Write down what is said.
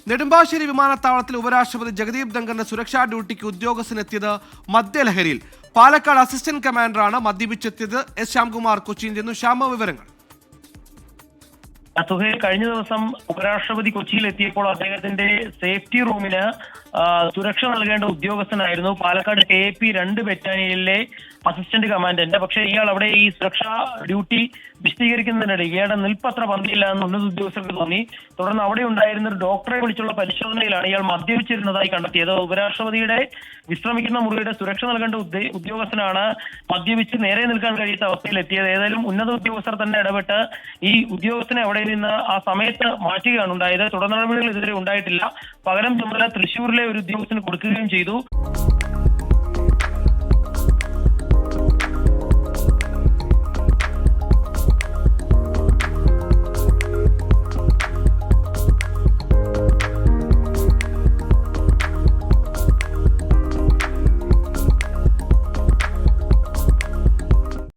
നെടുമ്പാശ്ശേരി വിമാനത്താവളത്തിൽ ഉപരാഷ്ട്രപതി ജഗദീപ് ധങ്കറിന്റെ സുരക്ഷാ ഡ്യൂട്ടിക്ക് ഉദ്യോഗസ്ഥനെത്തിയത് മദ്യലഹരിയിൽ. പാലക്കാട് അസിസ്റ്റന്റ് കമാൻഡറാണ് മദ്യപിച്ചെത്തിയത്. എസ് ശ്യാംകുമാർ കൊച്ചിയിൽ നിന്നു. ശ്യാമ, വിവരങ്ങൾ. സുഹൈൽ, കഴിഞ്ഞ ദിവസം ഉപരാഷ്ട്രപതി കൊച്ചിയിൽ എത്തിയപ്പോൾ അദ്ദേഹത്തിന്റെ സേഫ്റ്റി റൂമിന് സുരക്ഷ നൽകേണ്ട ഉദ്യോഗസ്ഥനായിരുന്നു പാലക്കാട് KP 2 ബറ്റാലിയനിലെ അസിസ്റ്റന്റ് കമാൻഡന്റ്. പക്ഷേ ഇയാൾ അവിടെ ഈ സുരക്ഷാ ഡ്യൂട്ടി വിശദീകരിക്കുന്നതിനിടെ ഇയാളുടെ നിൽപ്പത്ര പന്തിയില്ല എന്ന് ഉന്നത ഉദ്യോഗസ്ഥർക്ക് തോന്നി. തുടർന്ന് അവിടെ ഉണ്ടായിരുന്ന ഒരു ഡോക്ടറെ വിളിച്ചുള്ള പരിശോധനയിലാണ് ഇയാൾ മദ്യപിച്ചിരുന്നതായി കണ്ടെത്തിയത്. ഉപരാഷ്ട്രപതിയുടെ വിശ്രമിക്കുന്ന മുറിയുടെ സുരക്ഷ നൽകേണ്ട ഉദ്യോഗസ്ഥനാണ് മദ്യപിച്ച് നേരെ നിൽക്കാൻ കഴിയാത്ത അവസ്ഥയിൽ എത്തിയത്. ഏതായാലും ഉന്നത ഉദ്യോഗസ്ഥർ തന്നെ ഇടപെട്ട് ഈ ഉദ്യോഗസ്ഥനെ അവിടെ നിന്ന് ആ സമയത്ത് മാറ്റുകയാണ് ഉണ്ടായത്. തുടർ നടപടികൾ ഇതുവരെ ഉണ്ടായിട്ടില്ല. പകരം ചുമതല തൃശ്ശൂരിലെ ഒരു ഉദ്യോഗസ്ഥന് കൊടുക്കുകയും ചെയ്തു.